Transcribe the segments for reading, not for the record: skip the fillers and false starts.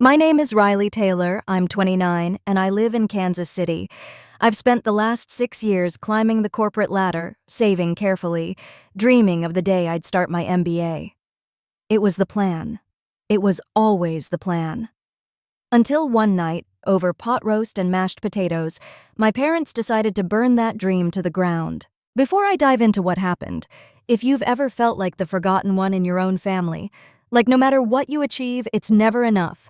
My name is Riley Taylor, I'm 29, and I live in Kansas City. I've spent the last 6 years climbing the corporate ladder, saving carefully, dreaming of the day I'd start my MBA. It was the plan. It was always the plan. Until one night, over pot roast and mashed potatoes, my parents decided to burn that dream to the ground. Before I dive into what happened, if you've ever felt like the forgotten one in your own family, like no matter what you achieve, it's never enough,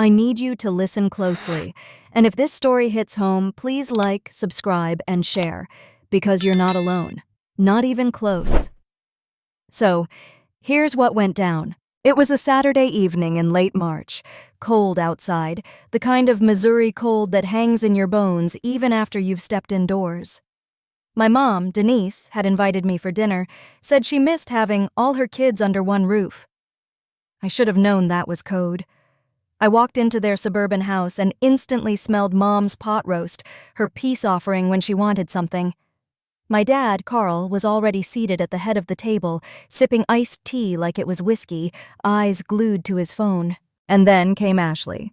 I need you to listen closely. And if this story hits home, please like, subscribe, and share, because you're not alone. Not even close. So, here's what went down. It was a Saturday evening in late March, cold outside, the kind of Missouri cold that hangs in your bones even after you've stepped indoors. My mom, Denise, had invited me for dinner, said she missed having all her kids under one roof. I should have known that was code. I walked into their suburban house and instantly smelled Mom's pot roast, her peace offering when she wanted something. My dad, Carl, was already seated at the head of the table, sipping iced tea like it was whiskey, eyes glued to his phone. And then came Ashley.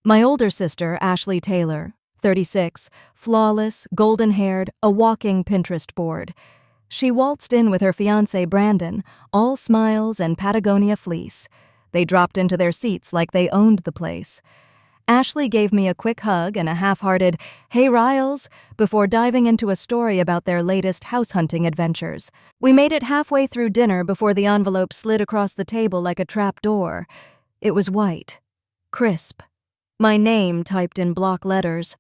My older sister, Ashley Taylor, 36, flawless, golden-haired, a walking Pinterest board. She waltzed in with her fiancé, Brandon, all smiles and Patagonia fleece. They dropped into their seats like they owned the place. Ashley gave me a quick hug and a half-hearted, "Hey, Riles," before diving into a story about their latest house-hunting adventures. We made it halfway through dinner before the envelope slid across the table like a trap door. It was white, crisp, my name typed in block letters.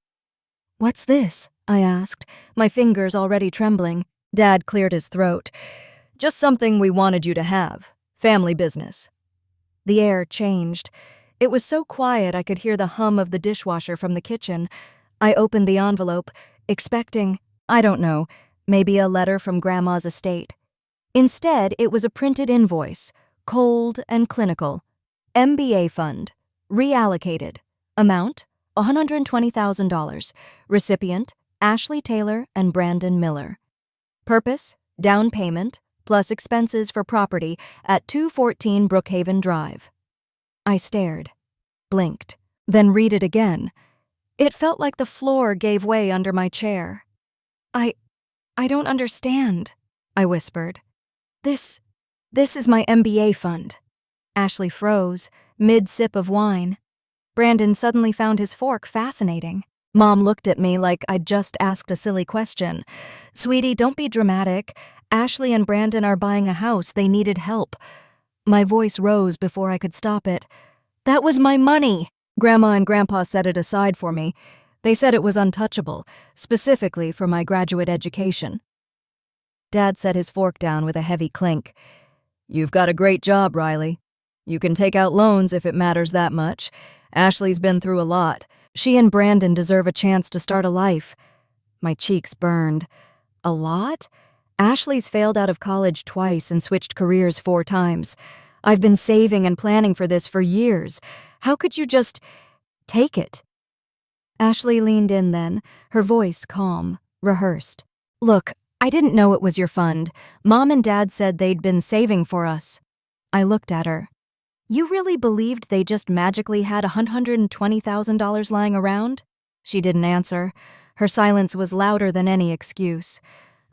"What's this?" I asked, my fingers already trembling. Dad cleared his throat. "Just something we wanted you to have. Family business." The air changed. It was so quiet I could hear the hum of the dishwasher from the kitchen. I opened the envelope, expecting, I don't know, maybe a letter from Grandma's estate. Instead, it was a printed invoice, cold and clinical. MBA fund, reallocated. Amount, $120,000. Recipient, Ashley Taylor and Brandon Miller. Purpose, down payment, plus expenses for property at 214 Brookhaven Drive. I stared, blinked, then read it again. It felt like the floor gave way under my chair. I don't understand," I whispered. This is my MBA fund." Ashley froze, mid-sip of wine. Brandon suddenly found his fork fascinating. Mom looked at me like I'd just asked a silly question. "Sweetie, don't be dramatic. Ashley and Brandon are buying a house. They needed help." My voice rose before I could stop it. "That was my money." Grandma and Grandpa set it aside for me. They said it was untouchable, specifically for my graduate education. Dad set his fork down with a heavy clink. "You've got a great job, Riley. You can take out loans if it matters that much. Ashley's been through a lot. She and Brandon deserve a chance to start a life." My cheeks burned. A lot? Ashley's failed out of college twice and switched careers 4 times. I've been saving and planning for this for years. How could you just take it? Ashley leaned in then, her voice calm, rehearsed. "Look, I didn't know it was your fund. Mom and Dad said they'd been saving for us." I looked at her. "You really believed they just magically had $120,000 lying around?" She didn't answer. Her silence was louder than any excuse.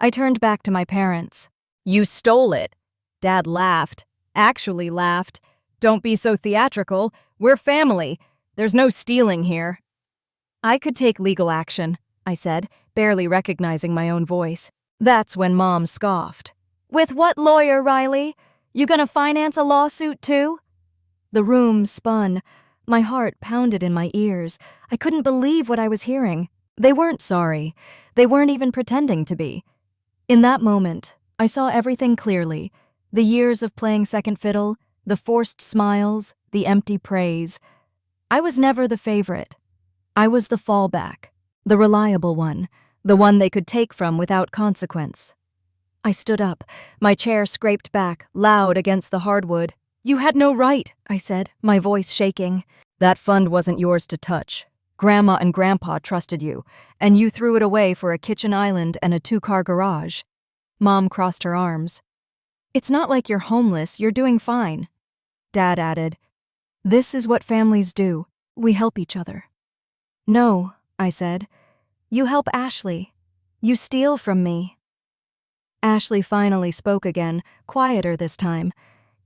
I turned back to my parents. "You stole it." Dad laughed. Actually laughed. "Don't be so theatrical. We're family. There's no stealing here." "I could take legal action," I said, barely recognizing my own voice. That's when Mom scoffed. "With what lawyer, Riley? You gonna finance a lawsuit too?" The room spun. My heart pounded in my ears. I couldn't believe what I was hearing. They weren't sorry. They weren't even pretending to be. In that moment, I saw everything clearly. The years of playing second fiddle, the forced smiles, the empty praise. I was never the favorite. I was the fallback, the reliable one, the one they could take from without consequence. I stood up, my chair scraped back, loud against the hardwood. "You had no right," I said, my voice shaking. "That fund wasn't yours to touch. Grandma and Grandpa trusted you, and you threw it away for a kitchen island and a 2-car garage." Mom crossed her arms. "It's not like you're homeless, you're doing fine." Dad added, "This is what families do. We help each other. No, I said. You help Ashley. You steal from me. Ashley finally spoke again, quieter this time.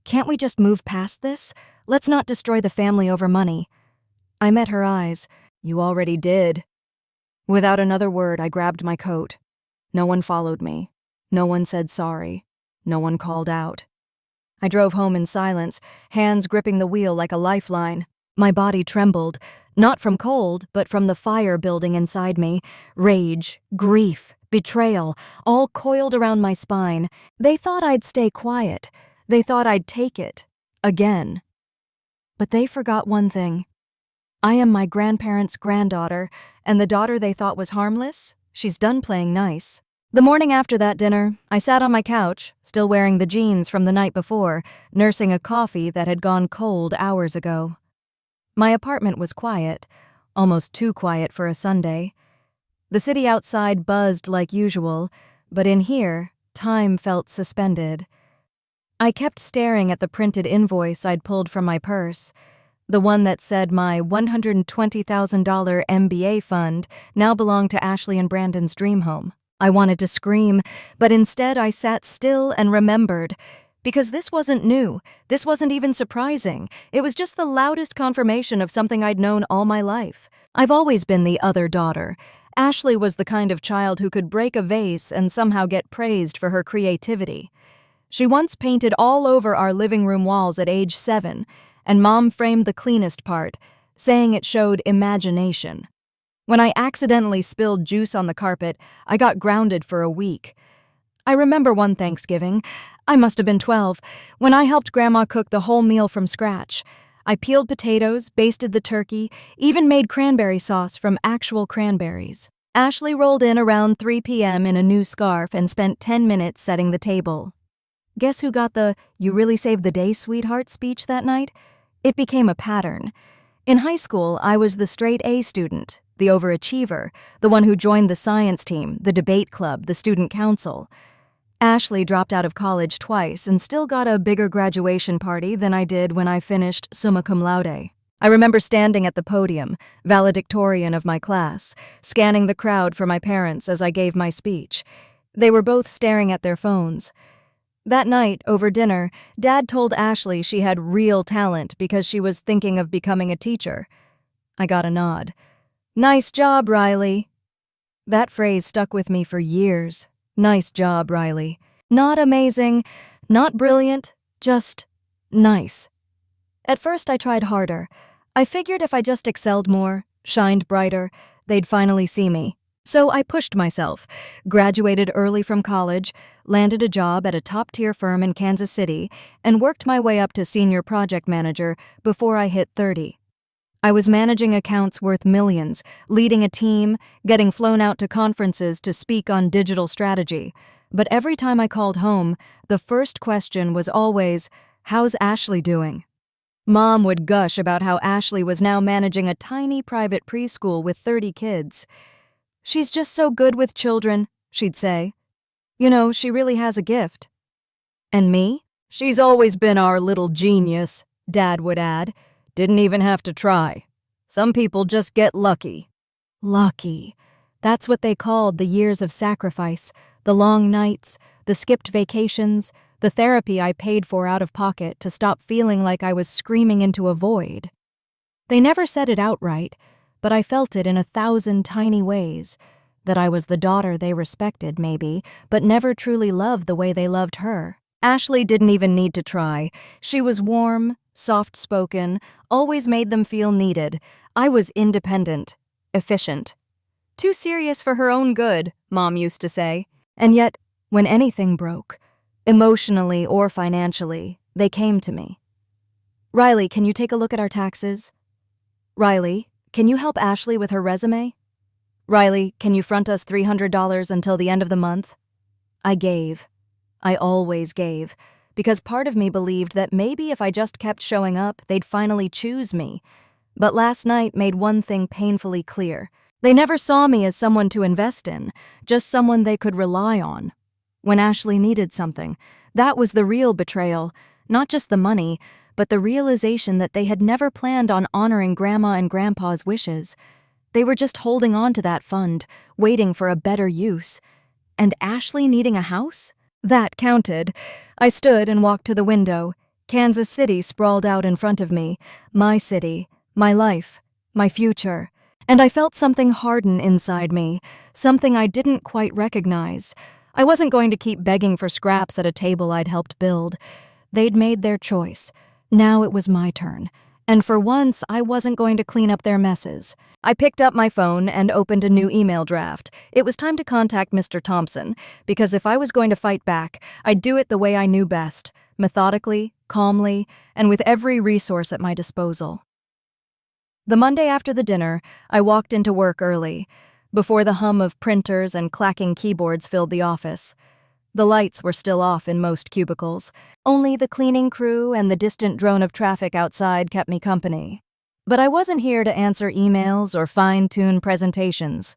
Can't we just move past this? Let's not destroy the family over money. I met her eyes. You already did. Without another word, I grabbed my coat. No one followed me. No one said sorry. No one called out. I drove home in silence, hands gripping the wheel like a lifeline. My body trembled, not from cold, but from the fire building inside me. Rage, grief, betrayal, all coiled around my spine. They thought I'd stay quiet. They thought I'd take it. Again. But they forgot one thing. I am my grandparents' granddaughter, and the daughter they thought was harmless, she's done playing nice. The morning after that dinner, I sat on my couch, still wearing the jeans from the night before, nursing a coffee that had gone cold hours ago. My apartment was quiet, almost too quiet for a Sunday. The city outside buzzed like usual, but in here, time felt suspended. I kept staring at the printed invoice I'd pulled from my purse, the one that said my $120,000 MBA fund now belonged to Ashley and Brandon's dream home. I wanted to scream, but instead I sat still and remembered. Because this wasn't new. This wasn't even surprising. It was just the loudest confirmation of something I'd known all my life. I've always been the other daughter. Ashley was the kind of child who could break a vase and somehow get praised for her creativity. She once painted all over our living room walls at age 7, and Mom framed the cleanest part, saying it showed imagination. When I accidentally spilled juice on the carpet, I got grounded for a week. I remember one Thanksgiving, I must have been 12, when I helped Grandma cook the whole meal from scratch. I peeled potatoes, basted the turkey, even made cranberry sauce from actual cranberries. Ashley rolled in around 3 p.m. in a new scarf and spent 10 minutes setting the table. Guess who got the "you really saved the day, sweetheart" speech that night? It became a pattern. In high school, I was the straight A student, the overachiever, the one who joined the science team, the debate club, the student council. Ashley dropped out of college twice and still got a bigger graduation party than I did when I finished summa cum laude. I remember standing at the podium, valedictorian of my class, scanning the crowd for my parents as I gave my speech. They were both staring at their phones. That night, over dinner, Dad told Ashley she had real talent because she was thinking of becoming a teacher. I got a nod. "Nice job, Riley." That phrase stuck with me for years. Nice job, Riley. Not amazing, not brilliant, just nice. At first, I tried harder. I figured if I just excelled more, shined brighter, they'd finally see me. So I pushed myself, graduated early from college, landed a job at a top-tier firm in Kansas City, and worked my way up to senior project manager before I hit 30. I was managing accounts worth millions, leading a team, getting flown out to conferences to speak on digital strategy. But every time I called home, the first question was always, "How's Ashley doing?" Mom would gush about how Ashley was now managing a tiny private preschool with 30 kids. "She's just so good with children," she'd say. "You know, she really has a gift." And me? "She's always been our little genius," Dad would add. "Didn't even have to try. Some people just get lucky." Lucky. That's what they called the years of sacrifice, the long nights, the skipped vacations, the therapy I paid for out of pocket to stop feeling like I was screaming into a void. They never said it outright, but I felt it in 1,000 tiny ways, that I was the daughter they respected, maybe, but never truly loved the way they loved her. Ashley didn't even need to try. She was warm, soft-spoken, always made them feel needed. I was independent, efficient. Too serious for her own good, Mom used to say. And yet, when anything broke, emotionally or financially, they came to me. "Riley, can you take a look at our taxes?" "Riley, can you help Ashley with her resume?" "Riley, can you front us $300 until the end of the month?" I gave. I always gave, because part of me believed that maybe if I just kept showing up, they'd finally choose me. But last night made one thing painfully clear. They never saw me as someone to invest in, just someone they could rely on. When Ashley needed something, that was the real betrayal, not just the money, but the realization that they had never planned on honoring Grandma and Grandpa's wishes. They were just holding on to that fund, waiting for a better use. And Ashley needing a house? That counted. I stood and walked to the window. Kansas City sprawled out in front of me. My city, my life, my future. And I felt something harden inside me, something I didn't quite recognize. I wasn't going to keep begging for scraps at a table I'd helped build. They'd made their choice. Now it was my turn. And for once, I wasn't going to clean up their messes. I picked up my phone and opened a new email draft. It was time to contact Mr. Thompson, because if I was going to fight back, I'd do it the way I knew best, methodically, calmly, and with every resource at my disposal. The Monday after the dinner, I walked into work early, before the hum of printers and clacking keyboards filled the office. The lights were still off in most cubicles. Only the cleaning crew and the distant drone of traffic outside kept me company. But I wasn't here to answer emails or fine-tune presentations.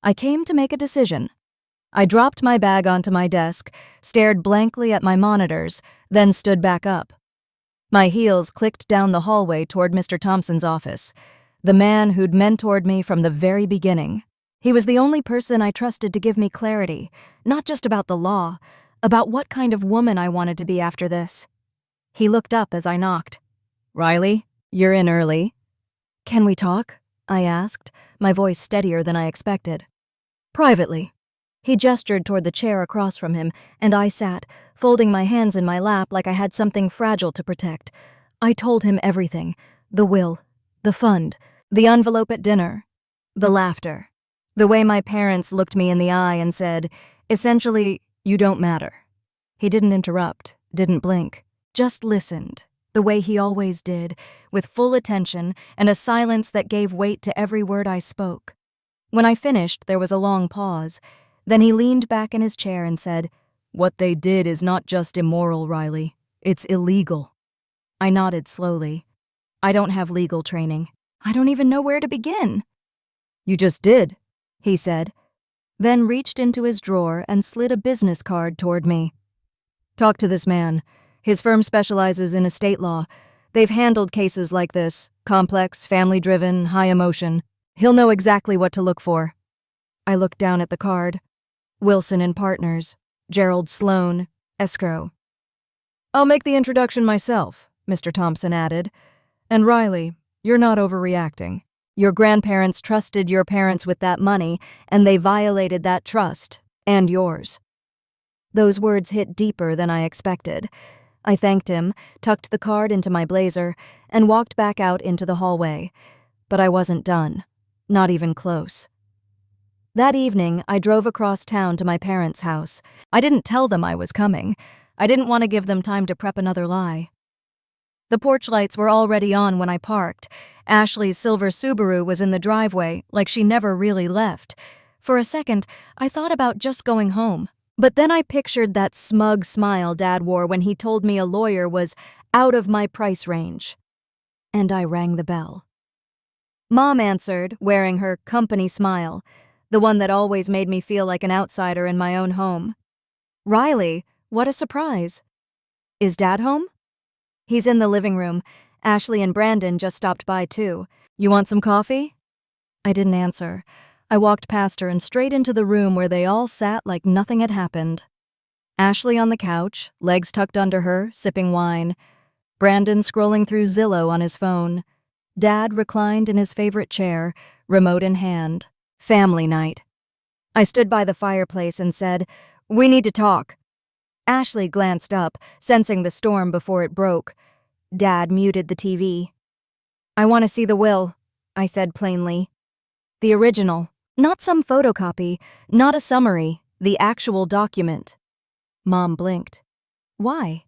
I came to make a decision. I dropped my bag onto my desk, stared blankly at my monitors, then stood back up. My heels clicked down the hallway toward Mr. Thompson's office, the man who'd mentored me from the very beginning. He was the only person I trusted to give me clarity, not just about the law, about what kind of woman I wanted to be after this. He looked up as I knocked. "Riley, you're in early." "Can we talk?" I asked, my voice steadier than I expected. "Privately." He gestured toward the chair across from him, and I sat, folding my hands in my lap like I had something fragile to protect. I told him everything: the will, the fund, the envelope at dinner, the laughter, the way my parents looked me in the eye and said, essentially, "You don't matter." He didn't interrupt, didn't blink, just listened, the way he always did, with full attention and a silence that gave weight to every word I spoke. When I finished, there was a long pause. Then he leaned back in his chair and said, "What they did is not just immoral, Riley. It's illegal." I nodded slowly. I don't have legal training. I don't even know where to begin. "You just did," he said, then reached into his drawer and slid a business card toward me. "Talk to this man. His firm specializes in estate law. They've handled cases like this, complex, family-driven, high emotion. He'll know exactly what to look for." I looked down at the card. Wilson and Partners, Gerald Sloan, escrow. "I'll make the introduction myself," Mr. Thompson added. "And Riley, you're not overreacting. Your grandparents trusted your parents with that money, and they violated that trust, and yours." Those words hit deeper than I expected. I thanked him, tucked the card into my blazer, and walked back out into the hallway. But I wasn't done. Not even close. That evening, I drove across town to my parents' house. I didn't tell them I was coming. I didn't want to give them time to prep another lie. The porch lights were already on when I parked. Ashley's silver Subaru was in the driveway, like she never really left. For a second, I thought about just going home. But then I pictured that smug smile Dad wore when he told me a lawyer was out of my price range. And I rang the bell. Mom answered, wearing her company smile, the one that always made me feel like an outsider in my own home. "Riley, what a surprise." "Is Dad home?" "He's in the living room. Ashley and Brandon just stopped by, too. You want some coffee?" I didn't answer. I walked past her and straight into the room where they all sat like nothing had happened. Ashley on the couch, legs tucked under her, sipping wine. Brandon scrolling through Zillow on his phone. Dad reclined in his favorite chair, remote in hand. Family night. I stood by the fireplace and said, "We need to talk." Ashley glanced up, sensing the storm before it broke. Dad muted the TV. "I want to see the will," I said plainly. "The original. Not some photocopy, not a summary, the actual document." Mom blinked. "Why?"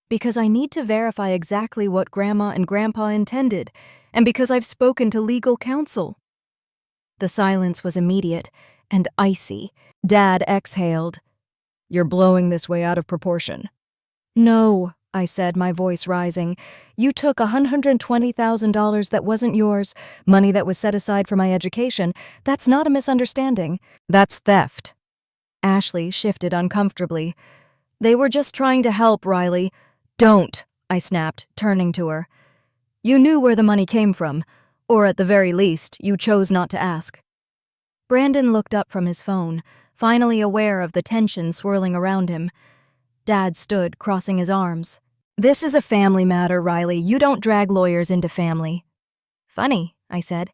"Because I need to verify exactly what Grandma and Grandpa intended, and because I've spoken to legal counsel." The silence was immediate and icy. Dad exhaled. "You're blowing this way out of proportion." "No," I said, my voice rising. "You took $120,000 that wasn't yours, money that was set aside for my education. That's not a misunderstanding. That's theft." Ashley shifted uncomfortably. "They were just trying to help, Riley." "Don't," I snapped, turning to her. You knew where the money came from, or at the very least, you chose not to ask. Brandon looked up from his phone, finally aware of the tension swirling around him. Dad stood, crossing his arms. This is a family matter, Riley. You don't drag lawyers into family. Funny, I said.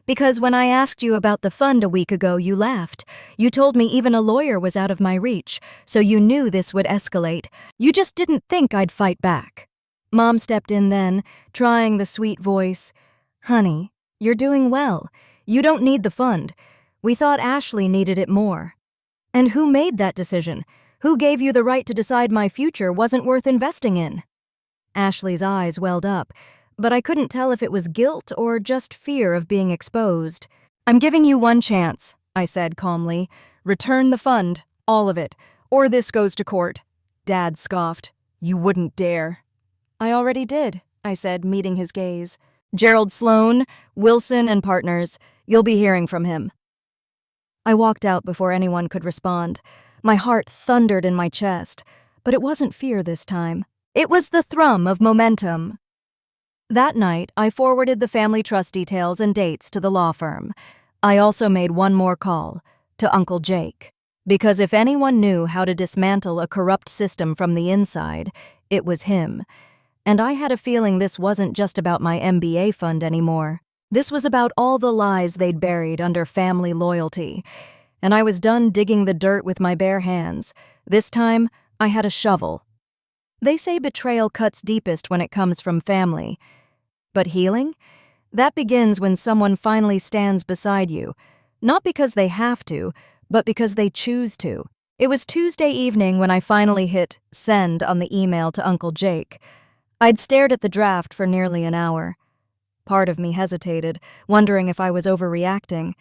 Because when I asked you about the fund a week ago, you laughed. You told me even a lawyer was out of my reach, so you knew this would escalate. You just didn't think I'd fight back. Mom stepped in then, trying the sweet voice. Honey, you're doing well. You don't need the fund. We thought Ashley needed it more. And who made that decision? Who gave you the right to decide my future wasn't worth investing in? Ashley's eyes welled up, but I couldn't tell if it was guilt or just fear of being exposed. I'm giving you one chance, I said calmly. Return the fund, all of it, or this goes to court. Dad scoffed. You wouldn't dare. I already did, I said, meeting his gaze. Gerald Sloan, Wilson and Partners. You'll be hearing from him. I walked out before anyone could respond. My heart thundered in my chest, but it wasn't fear this time. It was the thrum of momentum. That night, I forwarded the family trust details and dates to the law firm. I also made one more call, to Uncle Jake. Because if anyone knew how to dismantle a corrupt system from the inside, it was him. And I had a feeling this wasn't just about my MBA fund anymore. This was about all the lies they'd buried under family loyalty. And I was done digging the dirt with my bare hands. This time, I had a shovel. They say betrayal cuts deepest when it comes from family. But healing? That begins when someone finally stands beside you. Not because they have to, but because they choose to. It was Tuesday evening when I finally hit send on the email to Uncle Jake. I'd stared at the draft for nearly an hour. Part of me hesitated, wondering if I was overreacting.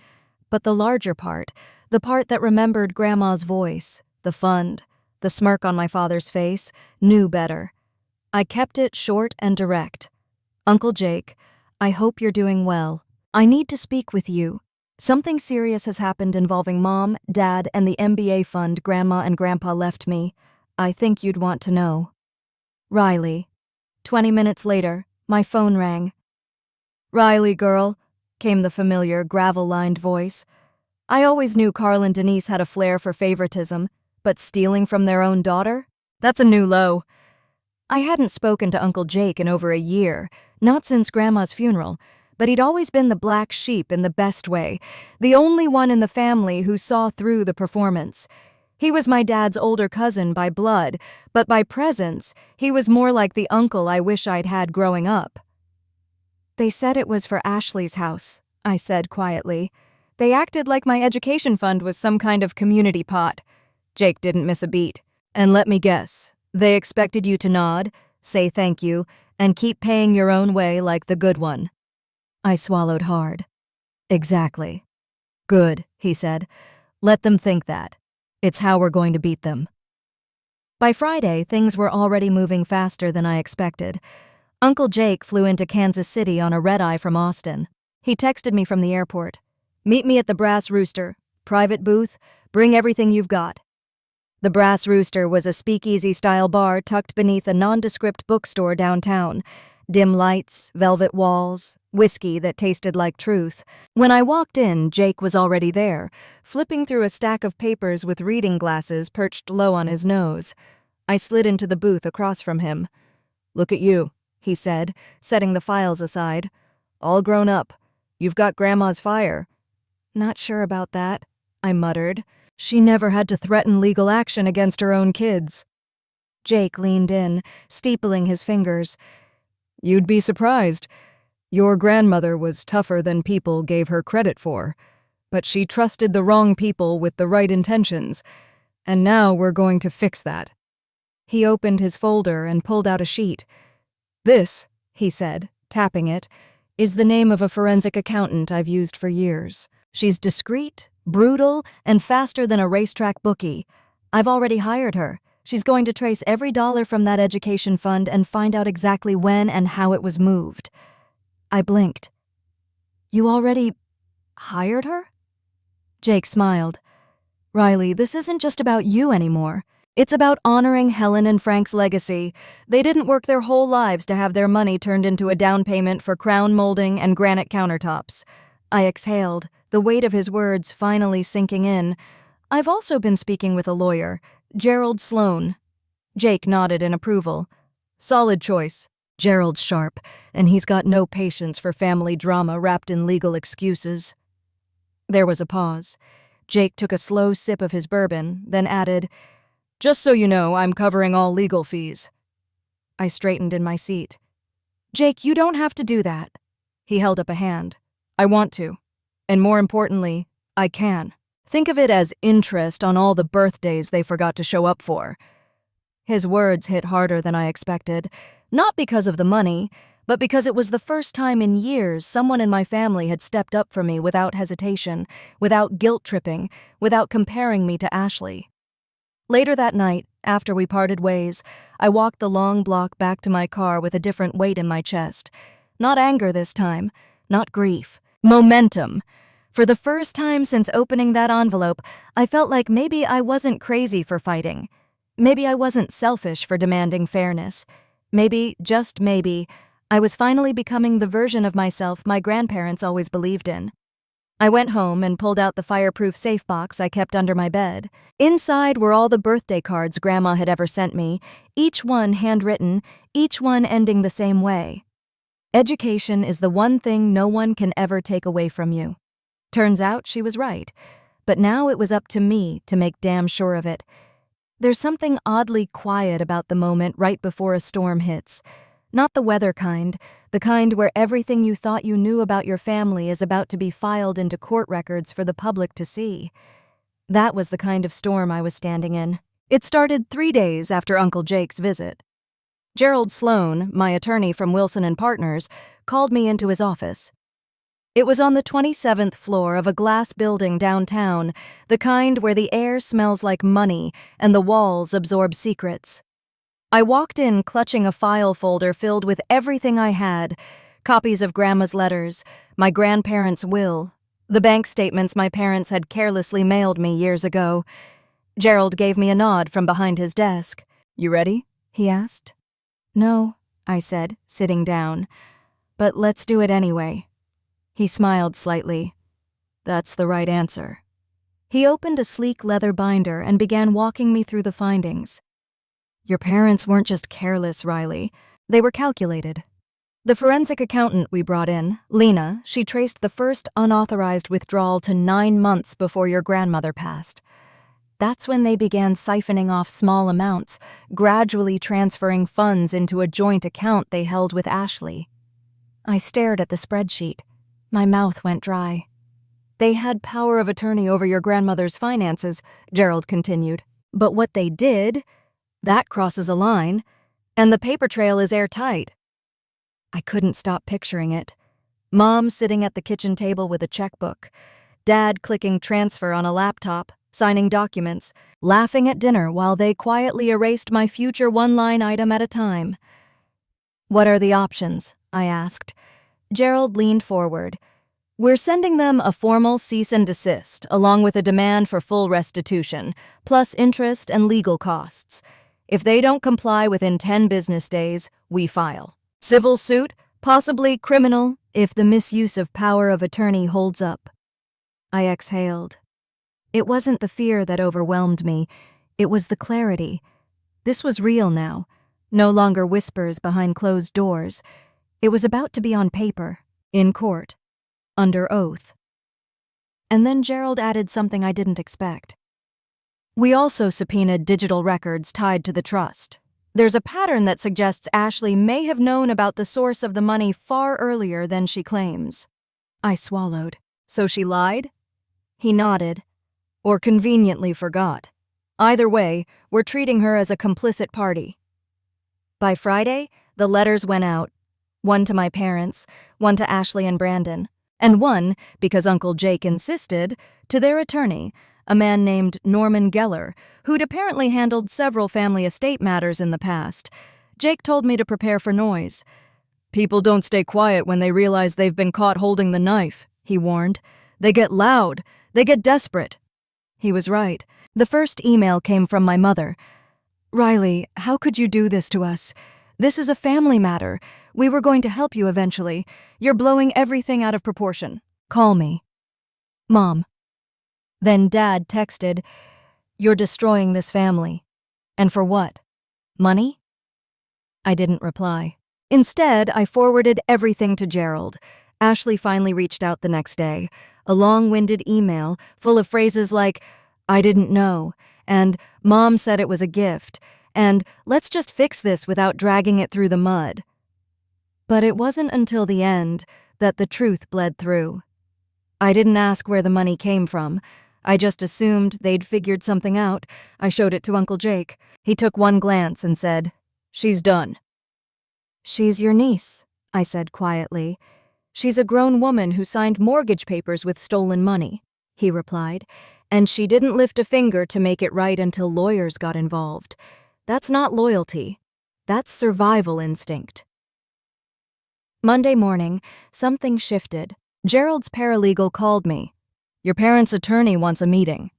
But the larger part, the part that remembered Grandma's voice, the fund, the smirk on my father's face, knew better. I kept it short and direct. Uncle Jake, I hope you're doing well. I need to speak with you. Something serious has happened involving Mom, Dad, and the MBA fund Grandma and Grandpa left me. I think you'd want to know. Riley. 20 minutes later, my phone rang. Riley, girl, came the familiar, gravel-lined voice. I always knew Carl and Denise had a flair for favoritism, but stealing from their own daughter? That's a new low. I hadn't spoken to Uncle Jake in over a year, not since Grandma's funeral, but he'd always been the black sheep in the best way, the only one in the family who saw through the performance. He was my dad's older cousin by blood, but by presence, he was more like the uncle I wish I'd had growing up. They said it was for Ashley's house, I said quietly. They acted like my education fund was some kind of community pot. Jake didn't miss a beat. And let me guess, they expected you to nod, say thank you, and keep paying your own way like the good one. I swallowed hard. Exactly. Good, he said. Let them think that. It's how we're going to beat them. By Friday, things were already moving faster than I expected. Uncle Jake flew into Kansas City on a red-eye from Austin. He texted me from the airport. Meet me at the Brass Rooster. Private booth. Bring everything you've got. The Brass Rooster was a speakeasy-style bar tucked beneath a nondescript bookstore downtown. Dim lights, velvet walls, whiskey that tasted like truth. When I walked in, Jake was already there, flipping through a stack of papers with reading glasses perched low on his nose. I slid into the booth across from him. Look at you, he said, setting the files aside. All grown up. You've got Grandma's fire. Not sure about that, I muttered. She never had to threaten legal action against her own kids. Jake leaned in, steepling his fingers. You'd be surprised. Your grandmother was tougher than people gave her credit for, but she trusted the wrong people with the right intentions, and now we're going to fix that. He opened his folder and pulled out a sheet. This, he said, tapping it, is the name of a forensic accountant I've used for years. She's discreet, brutal, and faster than a racetrack bookie. I've already hired her. She's going to trace every dollar from that education fund and find out exactly when and how it was moved. I blinked. You already hired her? Jake smiled. Riley, this isn't just about you anymore. It's about honoring Helen and Frank's legacy. They didn't work their whole lives to have their money turned into a down payment for crown molding and granite countertops. I exhaled, the weight of his words finally sinking in. I've also been speaking with a lawyer, Gerald Sloan. Jake nodded in approval. Solid choice. Gerald's sharp, and he's got no patience for family drama wrapped in legal excuses. There was a pause. Jake took a slow sip of his bourbon, then added, "Just so you know, I'm covering all legal fees." I straightened in my seat. "Jake, you don't have to do that." He held up a hand. "I want to. And more importantly, I can. Think of it as interest on all the birthdays they forgot to show up for." His words hit harder than I expected, not because of the money, but because it was the first time in years someone in my family had stepped up for me without hesitation, without guilt-tripping, without comparing me to Ashley. Later that night, after we parted ways, I walked the long block back to my car with a different weight in my chest. Not anger this time, not grief. Momentum. For the first time since opening that envelope, I felt like maybe I wasn't crazy for fighting. Maybe I wasn't selfish for demanding fairness. Maybe, just maybe, I was finally becoming the version of myself my grandparents always believed in. I went home and pulled out the fireproof safe box I kept under my bed. Inside were all the birthday cards Grandma had ever sent me, each one handwritten, each one ending the same way. Education is the one thing no one can ever take away from you. Turns out she was right, but now it was up to me to make damn sure of it. There's something oddly quiet about the moment right before a storm hits. Not the weather kind, the kind where everything you thought you knew about your family is about to be filed into court records for the public to see. That was the kind of storm I was standing in. It started 3 days after Uncle Jake's visit. Gerald Sloan, my attorney from Wilson & Partners, called me into his office. It was on the 27th floor of a glass building downtown, the kind where the air smells like money and the walls absorb secrets. I walked in clutching a file folder filled with everything I had, copies of Grandma's letters, my grandparents' will, the bank statements my parents had carelessly mailed me years ago. Gerald gave me a nod from behind his desk. "You ready?" he asked. "No," I said, sitting down. "But let's do it anyway." He smiled slightly. "That's the right answer." He opened a sleek leather binder and began walking me through the findings. "Your parents weren't just careless, Riley. They were calculated. The forensic accountant we brought in, Lena, she traced the first unauthorized withdrawal to 9 months before your grandmother passed. That's when they began siphoning off small amounts, gradually transferring funds into a joint account they held with Ashley." I stared at the spreadsheet. My mouth went dry. "They had power of attorney over your grandmother's finances," Gerald continued. "But what they did, that crosses a line, and the paper trail is airtight." I couldn't stop picturing it. Mom sitting at the kitchen table with a checkbook, Dad clicking transfer on a laptop, signing documents, laughing at dinner while they quietly erased my future one-line item at a time. "What are the options?" I asked. Gerald leaned forward. "We're sending them a formal cease and desist, along with a demand for full restitution, plus interest and legal costs. If they don't comply within 10 business days, we file. Civil suit, possibly criminal, if the misuse of power of attorney holds up." I exhaled. It wasn't the fear that overwhelmed me, it was the clarity. This was real now, no longer whispers behind closed doors. It was about to be on paper, in court, under oath. And then Gerald added something I didn't expect. "We also subpoenaed digital records tied to the trust. There's a pattern that suggests Ashley may have known about the source of the money far earlier than she claims." I swallowed. "So she lied?" He nodded. "Or conveniently forgot. Either way, we're treating her as a complicit party." By Friday, the letters went out. One to my parents, one to Ashley and Brandon, and one, because Uncle Jake insisted, to their attorney, a man named Norman Geller, who'd apparently handled several family estate matters in the past. Jake told me to prepare for noise. "People don't stay quiet when they realize they've been caught holding the knife," he warned. "They get loud. They get desperate." He was right. The first email came from my mother. Riley, how could you do this to us? This is a family matter. We were going to help you eventually. You're blowing everything out of proportion. Call me. Mom. Then Dad texted, "You're destroying this family. And for what? Money?" I didn't reply. Instead, I forwarded everything to Gerald. Ashley finally reached out the next day, a long-winded email full of phrases like, "I didn't know," and "Mom said it was a gift," and "Let's just fix this without dragging it through the mud." But it wasn't until the end that the truth bled through. I didn't ask where the money came from. I just assumed they'd figured something out. I showed it to Uncle Jake. He took one glance and said, "She's done." "She's your niece," I said quietly. "She's a grown woman who signed mortgage papers with stolen money," he replied, "and she didn't lift a finger to make it right until lawyers got involved. That's not loyalty. That's survival instinct." Monday morning, something shifted. Gerald's paralegal called me. "Your parents' attorney wants a meeting."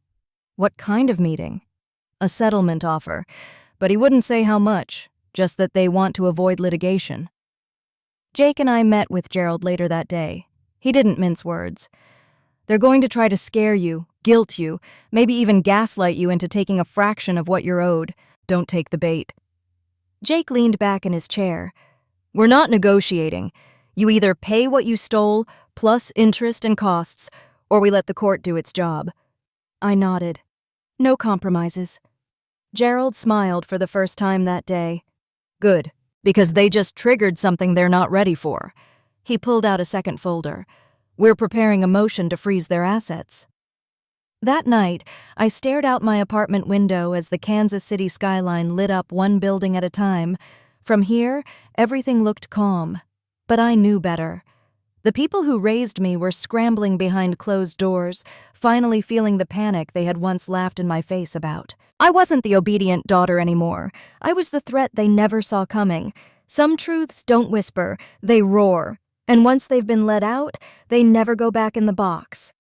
"What kind of meeting?" "A settlement offer, but he wouldn't say how much, just that they want to avoid litigation." Jake and I met with Gerald later that day. He didn't mince words. "They're going to try to scare you, guilt you, maybe even gaslight you into taking a fraction of what you're owed. Don't take the bait." Jake leaned back in his chair. "We're not negotiating. You either pay what you stole, plus interest and costs, or we let the court do its job." I nodded. "No compromises." Gerald smiled for the first time that day. "Good, because they just triggered something they're not ready for." He pulled out a second folder. "We're preparing a motion to freeze their assets." That night, I stared out my apartment window as the Kansas City skyline lit up one building at a time. From here, everything looked calm. But I knew better. The people who raised me were scrambling behind closed doors, finally feeling the panic they had once laughed in my face about. I wasn't the obedient daughter anymore. I was the threat they never saw coming. Some truths don't whisper, they roar. And once they've been let out, they never go back in the box.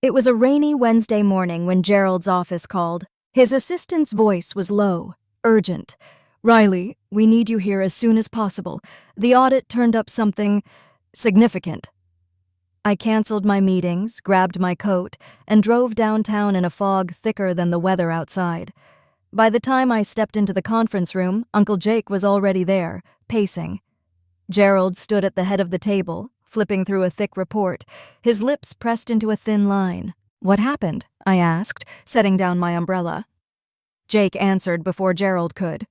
It was a rainy Wednesday morning when Gerald's office called. His assistant's voice was low, urgent. "Riley, we need you here as soon as possible. The audit turned up something significant." I canceled my meetings, grabbed my coat, and drove downtown in a fog thicker than the weather outside. By the time I stepped into the conference room, Uncle Jake was already there, pacing. Gerald stood at the head of the table, flipping through a thick report, his lips pressed into a thin line. "What happened?" I asked, setting down my umbrella. Jake answered before Gerald could.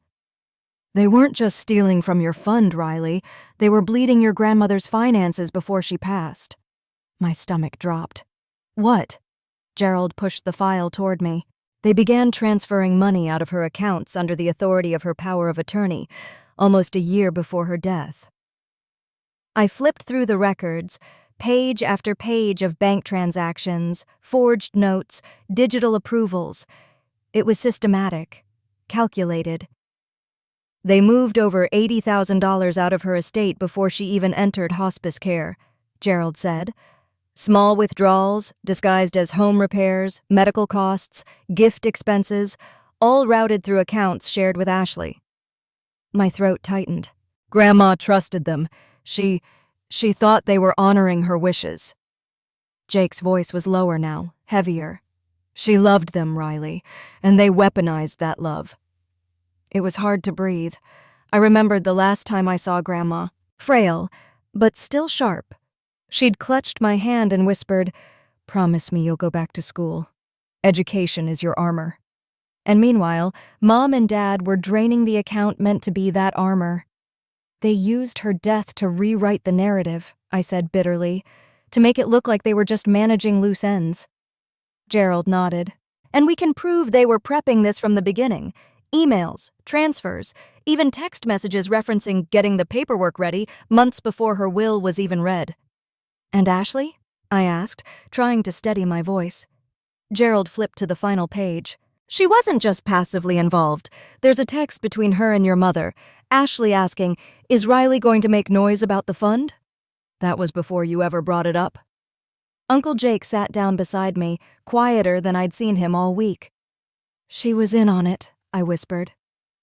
"They weren't just stealing from your fund, Riley. They were bleeding your grandmother's finances before she passed." My stomach dropped. "What?" Gerald pushed the file toward me. "They began transferring money out of her accounts under the authority of her power of attorney, almost a year before her death." I flipped through the records, page after page of bank transactions, forged notes, digital approvals. It was systematic, calculated. "They moved over $80,000 out of her estate before she even entered hospice care," Gerald said. "Small withdrawals, disguised as home repairs, medical costs, gift expenses, all routed through accounts shared with Ashley." My throat tightened. "Grandma trusted them. She thought they were honoring her wishes." Jake's voice was lower now, heavier. "She loved them, Riley, and they weaponized that love." It was hard to breathe. I remembered the last time I saw Grandma, frail, but still sharp. She'd clutched my hand and whispered, "Promise me you'll go back to school. Education is your armor." And meanwhile, Mom and Dad were draining the account meant to be that armor. "They used her death to rewrite the narrative," I said bitterly, "to make it look like they were just managing loose ends." Gerald nodded. "And we can prove they were prepping this from the beginning. Emails, transfers, even text messages referencing getting the paperwork ready months before her will was even read." "And Ashley?" I asked, trying to steady my voice. Gerald flipped to the final page. "She wasn't just passively involved. There's a text between her and your mother, Ashley asking, 'Is Riley going to make noise about the fund?' That was before you ever brought it up." Uncle Jake sat down beside me, quieter than I'd seen him all week. "She was in on it," I whispered.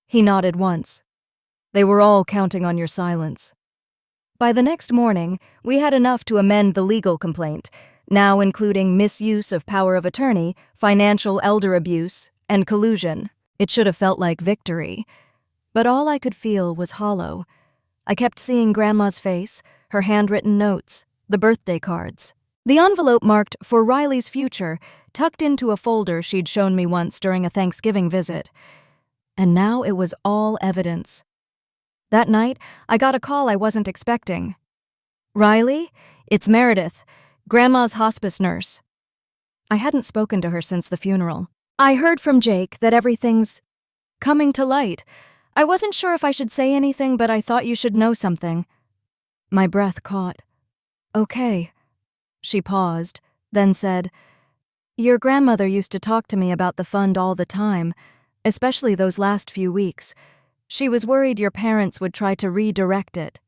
He nodded once. They were all counting on your silence. By the next morning, we had enough to amend the legal complaint, now including misuse of power of attorney, financial elder abuse, and collusion. It should have felt like victory. But all I could feel was hollow. I kept seeing Grandma's face, her handwritten notes, the birthday cards. The envelope marked "For Riley's Future" tucked into a folder she'd shown me once during a Thanksgiving visit. And now it was all evidence. That night, I got a call I wasn't expecting. "Riley? It's Meredith, Grandma's hospice nurse." I hadn't spoken to her since the funeral. "I heard from Jake that everything's coming to light. I wasn't sure if I should say anything, but I thought you should know something." My breath caught. "Okay." She paused, then said, "Your grandmother used to talk to me about the fund all the time, especially those last few weeks. She was worried your parents would try to redirect it."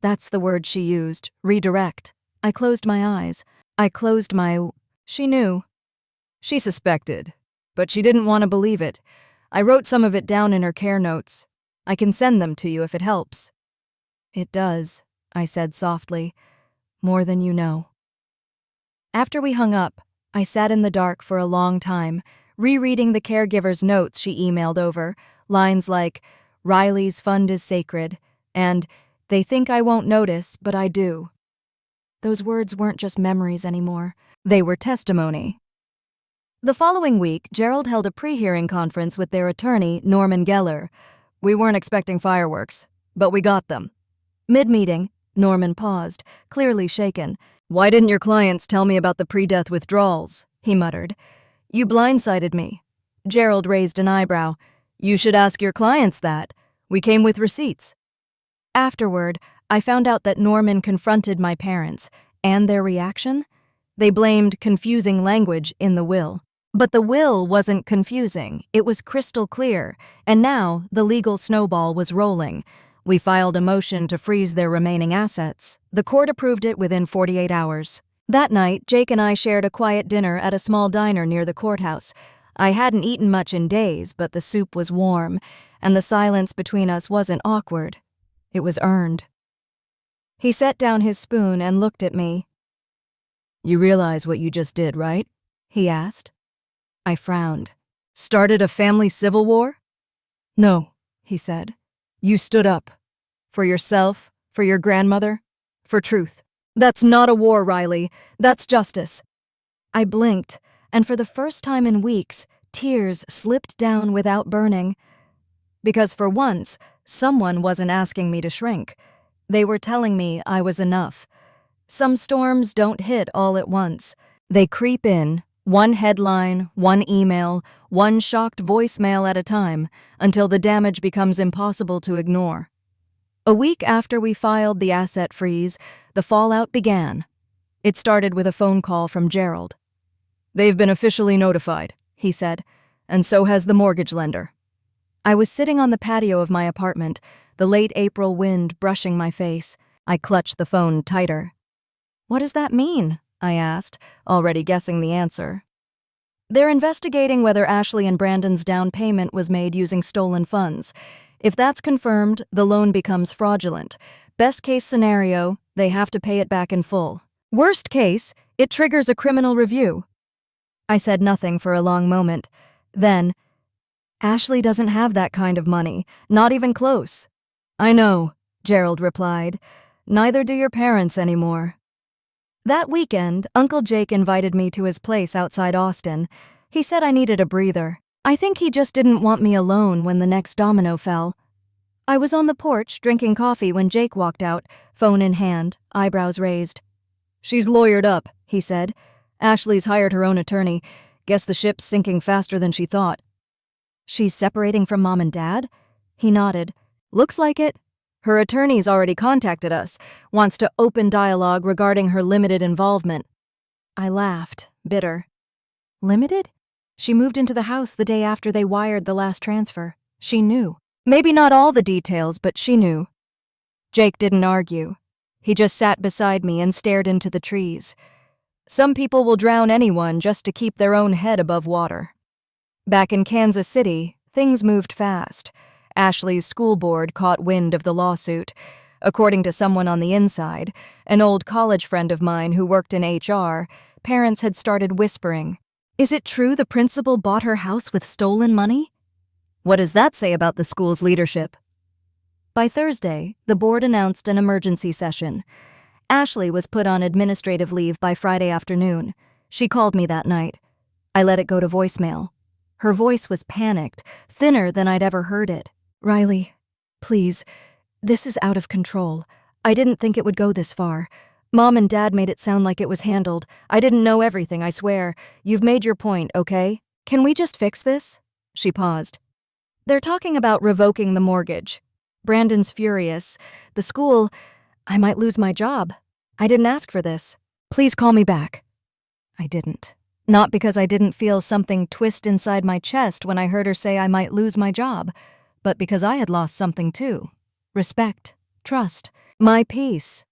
That's the word she used, redirect. I closed my eyes. She knew. She suspected, but she didn't want to believe it. I wrote some of it down in her care notes. I can send them to you if it helps. "It does," I said softly. "More than you know." After we hung up, I sat in the dark for a long time, rereading the caregiver's notes she emailed over, lines like, "Riley's fund is sacred," and "They think I won't notice, but I do." Those words weren't just memories anymore. They were testimony. The following week, Gerald held a pre-hearing conference with their attorney, Norman Geller. We weren't expecting fireworks, but we got them. Mid-meeting, Norman paused, clearly shaken. "Why didn't your clients tell me about the pre-death withdrawals?" he muttered. "You blindsided me." Gerald raised an eyebrow. "You should ask your clients that. We came with receipts." Afterward, I found out that Norman confronted my parents, and their reaction? They blamed confusing language in the will. But the will wasn't confusing, it was crystal clear, and now the legal snowball was rolling. We filed a motion to freeze their remaining assets. The court approved it within 48 hours. That night, Jake and I shared a quiet dinner at a small diner near the courthouse. I hadn't eaten much in days, but the soup was warm, and the silence between us wasn't awkward. It was earned. He set down his spoon and looked at me. "You realize what you just did, right?" he asked. I frowned. "Started a family civil war?" "No," he said. "You stood up. For yourself, for your grandmother, for truth. That's not a war, Riley. That's justice." I blinked, and for the first time in weeks, tears slipped down without burning. Because for once, someone wasn't asking me to shrink. They were telling me I was enough. Some storms don't hit all at once. They creep in, one headline, one email, one shocked voicemail at a time, until the damage becomes impossible to ignore. A week after we filed the asset freeze, the fallout began. It started with a phone call from Gerald. "They've been officially notified," he said, "and so has the mortgage lender." I was sitting on the patio of my apartment, the late April wind brushing my face. I clutched the phone tighter. "What does that mean?" I asked, already guessing the answer. "They're investigating whether Ashley and Brandon's down payment was made using stolen funds. If that's confirmed, the loan becomes fraudulent. Best case scenario, they have to pay it back in full. Worst case, it triggers a criminal review." I said nothing for a long moment. Then, "Ashley doesn't have that kind of money, not even close." "I know," Gerald replied. "Neither do your parents anymore." That weekend, Uncle Jake invited me to his place outside Austin. He said I needed a breather. I think he just didn't want me alone when the next domino fell. I was on the porch drinking coffee when Jake walked out, phone in hand, eyebrows raised. "She's lawyered up," he said. "Ashley's hired her own attorney. Guess the ship's sinking faster than she thought." "She's separating from Mom and Dad?" He nodded. "Looks like it. Her attorney's already contacted us, wants to open dialogue regarding her limited involvement." I laughed, bitter. Limited? She moved into the house the day after they wired the last transfer. She knew. Maybe not all the details, but she knew. Jake didn't argue. He just sat beside me and stared into the trees. Some people will drown anyone just to keep their own head above water. Back in Kansas City, Things moved fast. Ashley's school board caught wind of the lawsuit. According to someone on the inside, an old college friend of mine who worked in HR, parents had started whispering, "Is it true the principal bought her house with stolen money?" What does that say about the school's leadership? By Thursday, the board announced an emergency session. Ashley was put on administrative leave by Friday afternoon. She called me that night. I let it go to voicemail. Her voice was panicked, thinner than I'd ever heard it. "Riley, please, this is out of control. I didn't think it would go this far. Mom and Dad made it sound like it was handled. I didn't know everything, I swear. You've made your point, okay? Can we just fix this?" She paused. "They're talking about revoking the mortgage. Brandon's furious. The school, I might lose my job. I didn't ask for this. Please call me back." I didn't. Not because I didn't feel something twist inside my chest when I heard her say I might lose my job, but because I had lost something too. Respect, trust, my peace.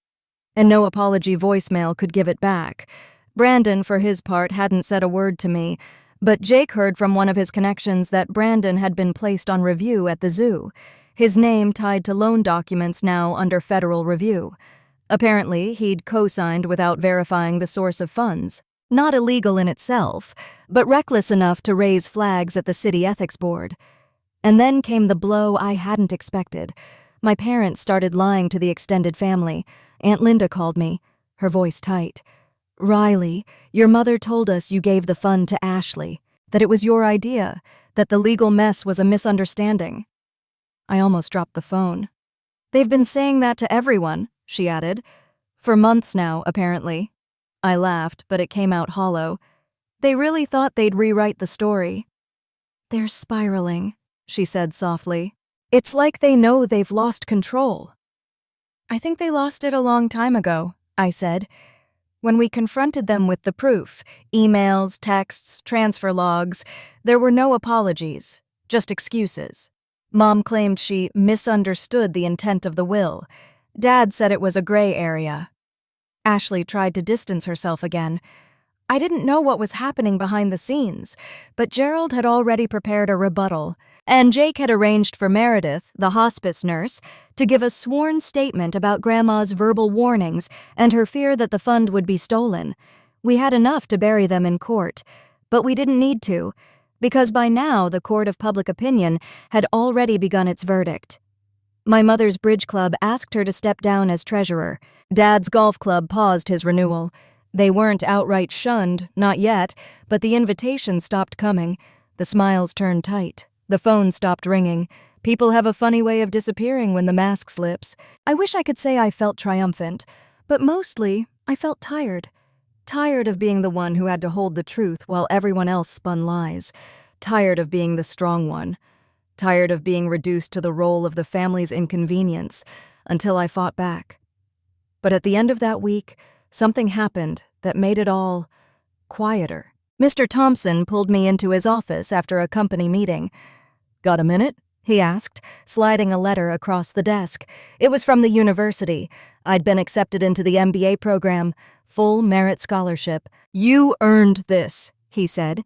And no apology voicemail could give it back. Brandon, for his part, hadn't said a word to me, but Jake heard from one of his connections that Brandon had been placed on review at the zoo, his name tied to loan documents now under federal review. Apparently, he'd co-signed without verifying the source of funds. Not illegal in itself, but reckless enough to raise flags at the city ethics board. And then came the blow I hadn't expected. My parents started lying to the extended family. Aunt Linda called me, her voice tight. "Riley, your mother told us you gave the fund to Ashley, that it was your idea, that the legal mess was a misunderstanding." I almost dropped the phone. "They've been saying that to everyone," she added. "For months now, apparently." I laughed, but it came out hollow. They really thought they'd rewrite the story. "They're spiraling," she said softly. "It's like they know they've lost control." "I think they lost it a long time ago," I said. "When we confronted them with the proof, emails, texts, transfer logs, there were no apologies, just excuses. Mom claimed she misunderstood the intent of the will. Dad said it was a gray area." Ashley tried to distance herself again. I didn't know what was happening behind the scenes, but Gerald had already prepared a rebuttal, and Jake had arranged for Meredith, the hospice nurse, to give a sworn statement about Grandma's verbal warnings and her fear that the fund would be stolen. We had enough to bury them in court, but we didn't need to, because by now the court of public opinion had already begun its verdict. My mother's bridge club asked her to step down as treasurer. Dad's golf club paused his renewal. They weren't outright shunned, not yet, but the invitations stopped coming. The smiles turned tight. The phone stopped ringing. People have a funny way of disappearing when the mask slips. I wish I could say I felt triumphant, but mostly I felt tired. Tired of being the one who had to hold the truth while everyone else spun lies. Tired of being the strong one. Tired of being reduced to the role of the family's inconvenience, until I fought back. But at the end of that week, something happened that made it all quieter. Mr. Thompson pulled me into his office after a company meeting. "Got a minute?" he asked, sliding a letter across the desk. It was from the university. I'd been accepted into the MBA program, full merit scholarship. "You earned this," he said.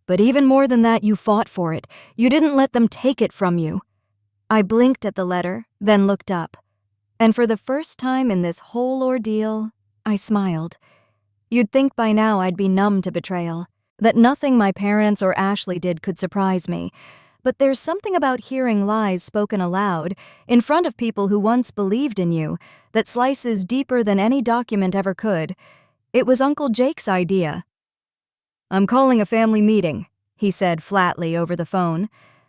"But even more than that, you fought for it. You didn't let them take it from you." I blinked at the letter, then looked up. And for the first time in this whole ordeal, I smiled. You'd think by now I'd be numb to betrayal, that nothing my parents or Ashley did could surprise me. But there's something about hearing lies spoken aloud, in front of people who once believed in you, that slices deeper than any document ever could. It was Uncle Jake's idea. "I'm calling a family meeting," he said flatly over the phone.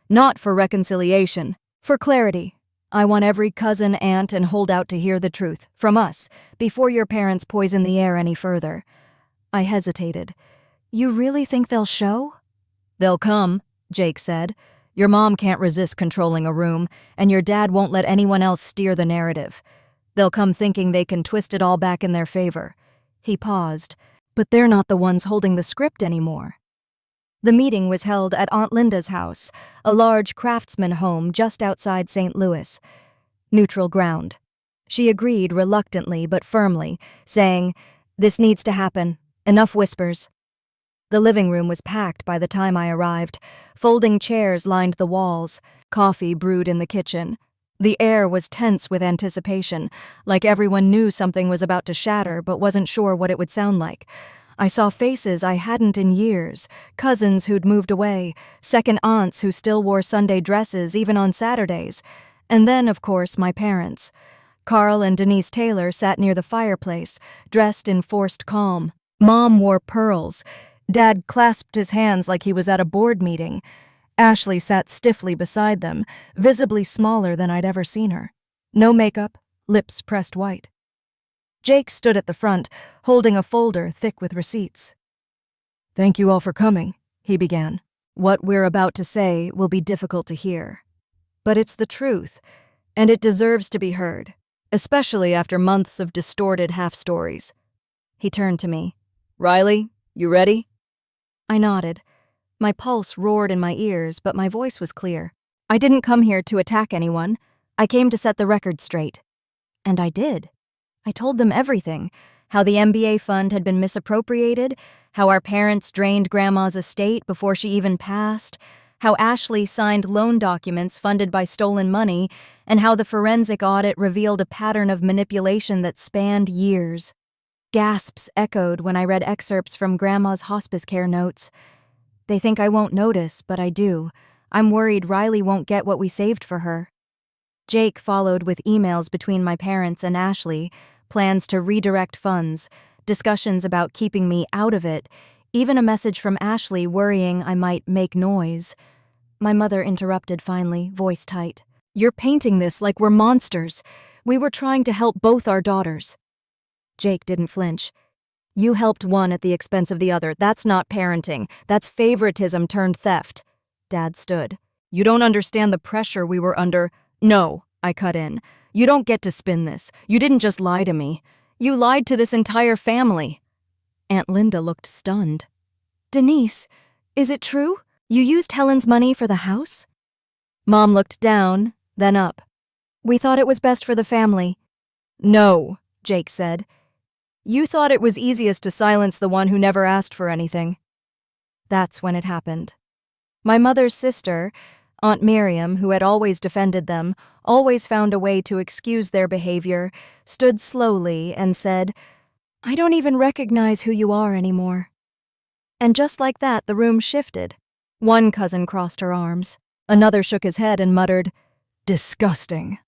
"Not for reconciliation, for clarity. I want every cousin, aunt, and holdout to hear the truth, from us, before your parents poison the air any further." I hesitated. "You really think they'll show?" "They'll come," Jake said. "Your mom can't resist controlling a room, and your dad won't let anyone else steer the narrative. They'll come thinking they can twist it all back in their favor." He paused. "But they're not the ones holding the script anymore." The meeting was held at Aunt Linda's house, a large craftsman home just outside St. Louis. Neutral ground. She agreed reluctantly but firmly, saying, "This needs to happen. Enough whispers." The living room was packed by the time I arrived. Folding chairs lined the walls. Coffee brewed in the kitchen. The air was tense with anticipation, like everyone knew something was about to shatter but wasn't sure what it would sound like. I saw faces I hadn't in years, cousins who'd moved away, second aunts who still wore Sunday dresses even on Saturdays, and then, of course, my parents. Carl and Denise Taylor sat near the fireplace, dressed in forced calm. Mom wore pearls. Dad clasped his hands like he was at a board meeting. Ashley sat stiffly beside them, visibly smaller than I'd ever seen her. No makeup, lips pressed white. Jake stood at the front, holding a folder thick with receipts. "Thank you all for coming," he began. "What we're about to say will be difficult to hear. But it's the truth, and it deserves to be heard, especially after months of distorted half-stories." He turned to me. "Riley, you ready?" I nodded. My pulse roared in my ears, but my voice was clear. I didn't come here to attack anyone. I came to set the record straight. And I did. I told them everything. How the MBA fund had been misappropriated, how our parents drained Grandma's estate before she even passed, how Ashley signed loan documents funded by stolen money, and how the forensic audit revealed a pattern of manipulation that spanned years. Gasps echoed when I read excerpts from Grandma's hospice care notes. They think I won't notice, but I do. I'm worried Riley won't get what we saved for her. Jake followed with emails between my parents and Ashley, plans to redirect funds, discussions about keeping me out of it, even a message from Ashley worrying I might make noise. My mother interrupted finally, voice tight. "You're painting this like we're monsters. We were trying to help both our daughters." Jake didn't flinch. "You helped one at the expense of the other. That's not parenting. That's favoritism turned theft." Dad stood. "You don't understand the pressure we were under." "No," I cut in. "You don't get to spin this. You didn't just lie to me. You lied to this entire family." Aunt Linda looked stunned. "Denise, is it true? You used Helen's money for the house?" Mom looked down, then up. "We thought it was best for the family." "No," Jake said. "You thought it was easiest to silence the one who never asked for anything." That's when it happened. My mother's sister, Aunt Miriam, who had always defended them, always found a way to excuse their behavior, stood slowly and said, "I don't even recognize who you are anymore." And just like that, the room shifted. One cousin crossed her arms. Another shook his head and muttered, "Disgusting."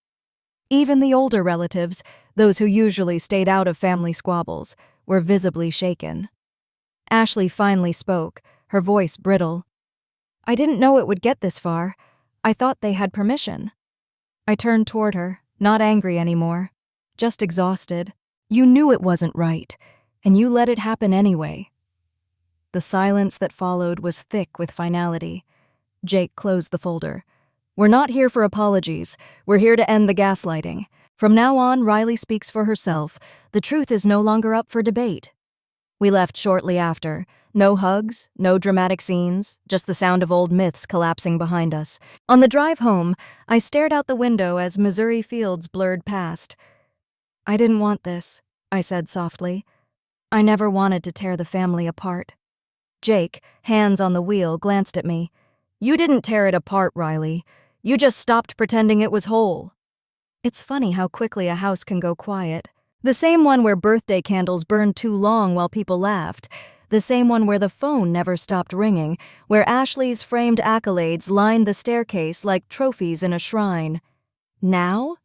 Even the older relatives, those who usually stayed out of family squabbles, were visibly shaken. Ashley finally spoke, her voice brittle. "I didn't know it would get this far. I thought they had permission." I turned toward her, not angry anymore, just exhausted. "You knew it wasn't right, and you let it happen anyway." The silence that followed was thick with finality. Jake closed the folder. "We're not here for apologies. We're here to end the gaslighting. From now on, Riley speaks for herself. The truth is no longer up for debate." We left shortly after. No hugs, no dramatic scenes, just the sound of old myths collapsing behind us. On the drive home, I stared out the window as Missouri fields blurred past. "I didn't want this," I said softly. "I never wanted to tear the family apart." Jake, hands on the wheel, glanced at me. "You didn't tear it apart, Riley. You just stopped pretending it was whole." It's funny how quickly a house can go quiet. The same one where birthday candles burned too long while people laughed. The same one where the phone never stopped ringing, where Ashley's framed accolades lined the staircase like trophies in a shrine. Now?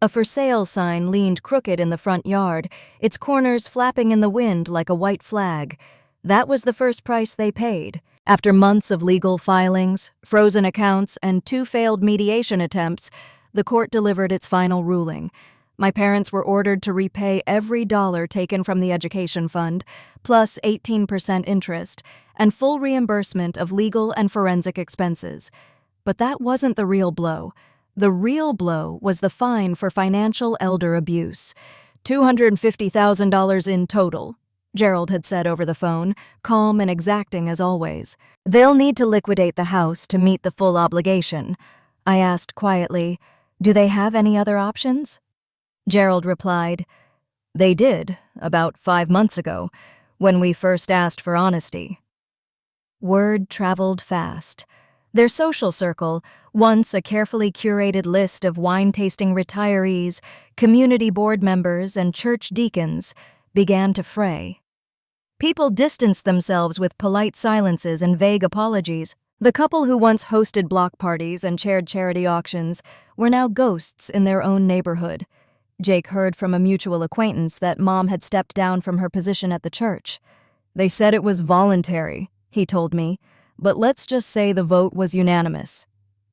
A for sale sign leaned crooked in the front yard, its corners flapping in the wind like a white flag. That was the first price they paid. After months of legal filings, frozen accounts, and 2 failed mediation attempts, the court delivered its final ruling. My parents were ordered to repay every dollar taken from the education fund, plus 18% interest, and full reimbursement of legal and forensic expenses. But that wasn't the real blow. The real blow was the fine for financial elder abuse. $250,000 in total, Gerald had said over the phone, calm and exacting as always. "They'll need to liquidate the house to meet the full obligation." I asked quietly, "Do they have any other options?" Gerald replied, "They did, about 5 months ago, when we first asked for honesty." Word traveled fast. Their social circle, once a carefully curated list of wine-tasting retirees, community board members, and church deacons, began to fray. People distanced themselves with polite silences and vague apologies. The couple who once hosted block parties and chaired charity auctions were now ghosts in their own neighborhood. Jake heard from a mutual acquaintance that Mom had stepped down from her position at the church. "They said it was voluntary," he told me, "but let's just say the vote was unanimous."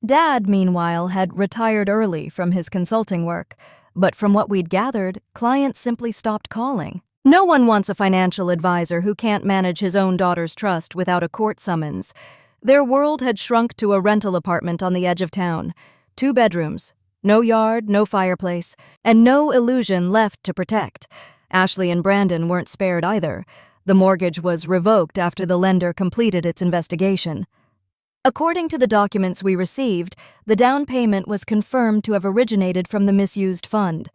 Dad, meanwhile, had retired early from his consulting work, but from what we'd gathered, clients simply stopped calling. No one wants a financial advisor who can't manage his own daughter's trust without a court summons. Their world had shrunk to a rental apartment on the edge of town. 2 bedrooms, no yard, no fireplace, and no illusion left to protect. Ashley and Brandon weren't spared either. The mortgage was revoked after the lender completed its investigation. According to the documents we received, the down payment was confirmed to have originated from the misused fund.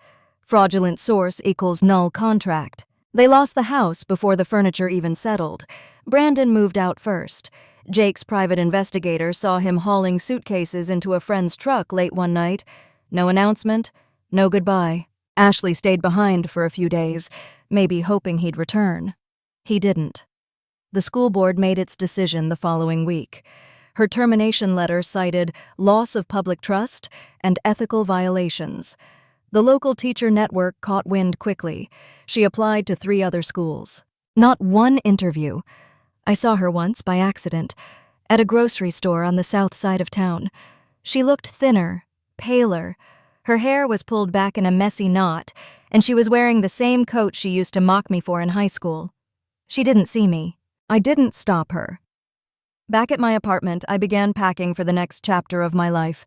Fraudulent source equals null contract. They lost the house before the furniture even settled. Brandon moved out first. Jake's private investigator saw him hauling suitcases into a friend's truck late one night. No announcement, no goodbye. Ashley stayed behind for a few days, maybe hoping he'd return. He didn't. The school board made its decision the following week. Her termination letter cited loss of public trust and ethical violations. The local teacher network caught wind quickly. She applied to 3 other schools. Not one interview. I saw her once by accident at a grocery store on the south side of town. She looked thinner, paler. Her hair was pulled back in a messy knot, and she was wearing the same coat she used to mock me for in high school. She didn't see me. I didn't stop her. Back at my apartment, I began packing for the next chapter of my life.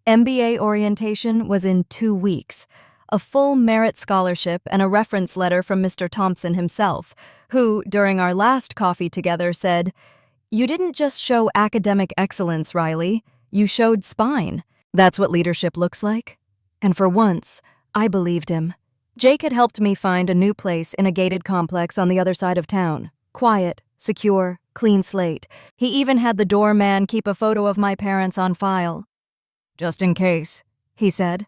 MBA orientation was in 2 weeks. A full merit scholarship and a reference letter from Mr. Thompson himself, who, during our last coffee together, said, "You didn't just show academic excellence, Riley. You showed spine. That's what leadership looks like." And for once, I believed him. Jake had helped me find a new place in a gated complex on the other side of town. Quiet, secure, clean slate. He even had the doorman keep a photo of my parents on file. "Just in case," he said.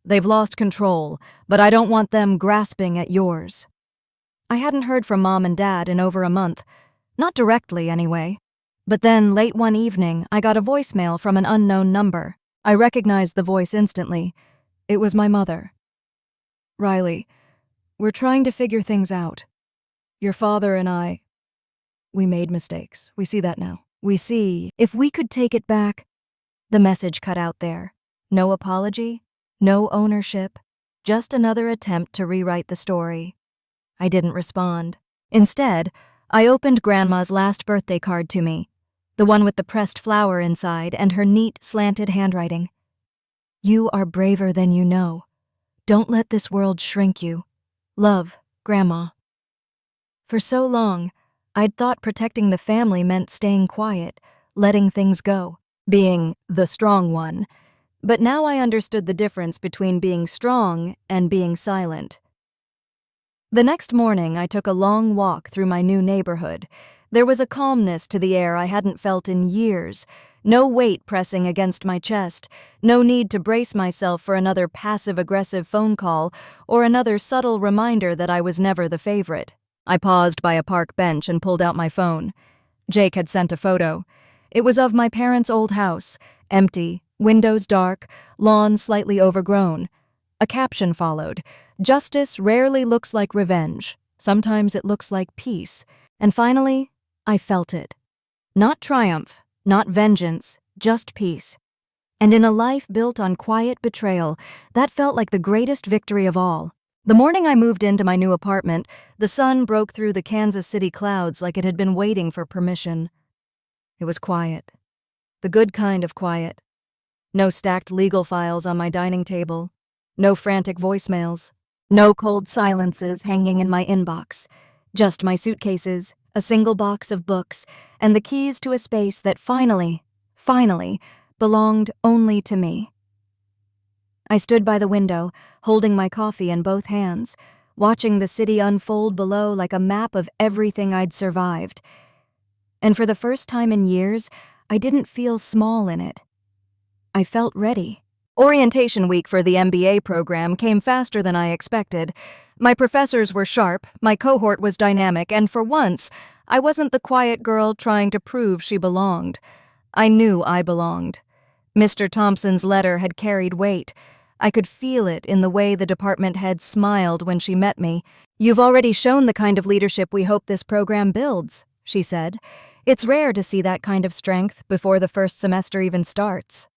"They've lost control, but I don't want them grasping at yours." I hadn't heard from Mom and Dad in over a month. Not directly, anyway. But then, late one evening, I got a voicemail from an unknown number. I recognized the voice instantly. It was my mother. "Riley, we're trying to figure things out. Your father and we made mistakes. We see that now. We see, if we could take it back." The message cut out there. No apology, no ownership, just another attempt to rewrite the story. I didn't respond. Instead, I opened Grandma's last birthday card to me, the one with the pressed flower inside and her neat, slanted handwriting. "You are braver than you know. Don't let this world shrink you. Love, Grandma." For so long, I'd thought protecting the family meant staying quiet, letting things go, being the strong one. But now I understood the difference between being strong and being silent. The next morning, I took a long walk through my new neighborhood. There was a calmness to the air I hadn't felt in years. No weight pressing against my chest. No need to brace myself for another passive-aggressive phone call or another subtle reminder that I was never the favorite. I paused by a park bench and pulled out my phone. Jake had sent a photo. It was of my parents' old house, empty, windows dark, lawn slightly overgrown. A caption followed. "Justice rarely looks like revenge. Sometimes it looks like peace." And finally, I felt it. Not triumph, not vengeance, just peace. And in a life built on quiet betrayal, that felt like the greatest victory of all. The morning I moved into my new apartment, the sun broke through the Kansas City clouds like it had been waiting for permission. It was quiet. The good kind of quiet. No stacked legal files on my dining table. No frantic voicemails. No cold silences hanging in my inbox. Just my suitcases, a single box of books, and the keys to a space that finally belonged only to me. I stood by the window, holding my coffee in both hands, watching the city unfold below like a map of everything I'd survived. And for the first time in years, I didn't feel small in it. I felt ready. Orientation week for the MBA program came faster than I expected. My professors were sharp, my cohort was dynamic, and for once, I wasn't the quiet girl trying to prove she belonged. I knew I belonged. Mr. Thompson's letter had carried weight. I could feel it in the way the department head smiled when she met me. "You've already shown the kind of leadership we hope this program builds," she said. "It's rare to see that kind of strength before the first semester even starts."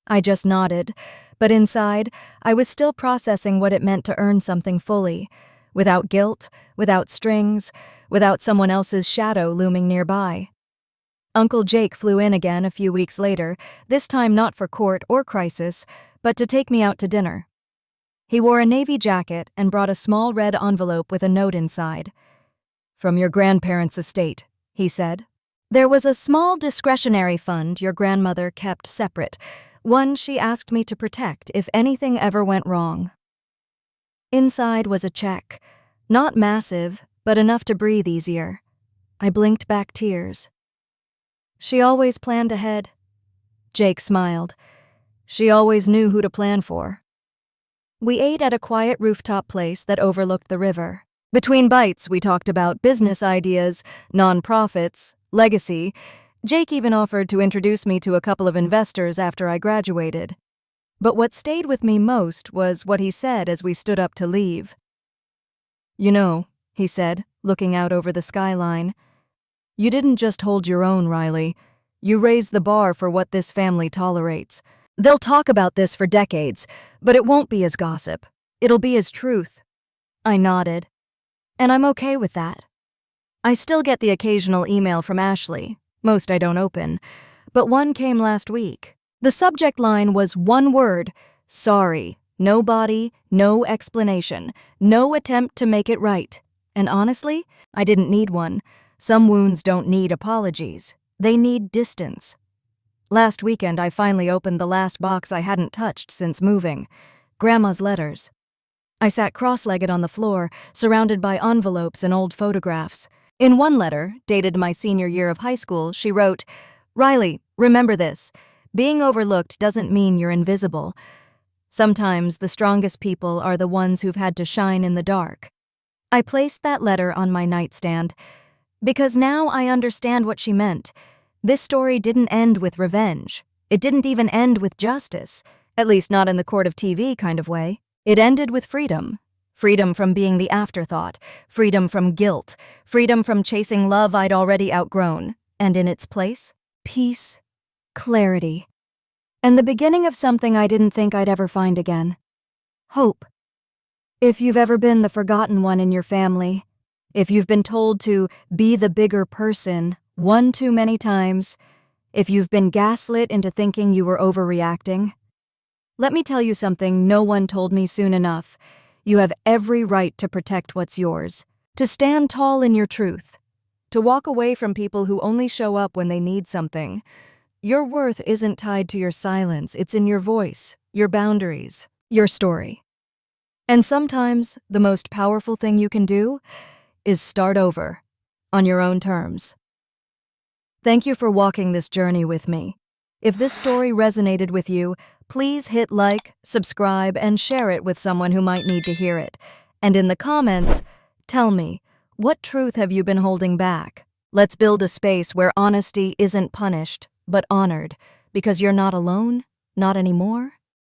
I just nodded, but inside, I was still processing what it meant to earn something fully, without guilt, without strings, without someone else's shadow looming nearby. Uncle Jake flew in again a few weeks later, this time not for court or crisis, but to take me out to dinner. He wore a navy jacket and brought a small red envelope with a note inside. "From your grandparents' estate," he said. "There was a small discretionary fund your grandmother kept separate, one she asked me to protect if anything ever went wrong." Inside was a check, not massive, but enough to breathe easier. I blinked back tears. "She always planned ahead." Jake smiled. "She always knew who to plan for." We ate at a quiet rooftop place that overlooked the river. Between bites, we talked about business ideas, nonprofits, legacy. Jake even offered to introduce me to a couple of investors after I graduated. But what stayed with me most was what he said as we stood up to leave. "You know," he said, looking out over the skyline, "you didn't just hold your own, Riley. You raised the bar for what this family tolerates. They'll talk about this for decades, but it won't be as gossip. It'll be as truth." I nodded. And I'm okay with that. I still get the occasional email from Ashley. Most I don't open, but one came last week. The subject line was one word: sorry. No body, no explanation, no attempt to make it right. And honestly, I didn't need one. Some wounds don't need apologies. They need distance. Last weekend, I finally opened the last box I hadn't touched since moving: Grandma's letters. I sat cross-legged on the floor, surrounded by envelopes and old photographs. In one letter, dated my senior year of high school, she wrote, "Riley, remember this. Being overlooked doesn't mean you're invisible. Sometimes the strongest people are the ones who've had to shine in the dark." I placed that letter on my nightstand, because now I understand what she meant. This story didn't end with revenge. It didn't even end with justice, at least not in the court of TV kind of way. It ended with freedom. Freedom from being the afterthought, freedom from guilt, freedom from chasing love I'd already outgrown, and in its place, peace, clarity, and the beginning of something I didn't think I'd ever find again: hope. If you've ever been the forgotten one in your family, if you've been told to be the bigger person one too many times, if you've been gaslit into thinking you were overreacting, let me tell you something no one told me soon enough. You have every right to protect what's yours, to stand tall in your truth, to walk away from people who only show up when they need something. Your worth isn't tied to your silence, it's in your voice, your boundaries, your story. And sometimes the most powerful thing you can do is start over, on your own terms. Thank you for walking this journey with me. If this story resonated with you, please hit like, subscribe, and share it with someone who might need to hear it. And in the comments, tell me, what truth have you been holding back? Let's build a space where honesty isn't punished, but honored, because you're not alone, not anymore.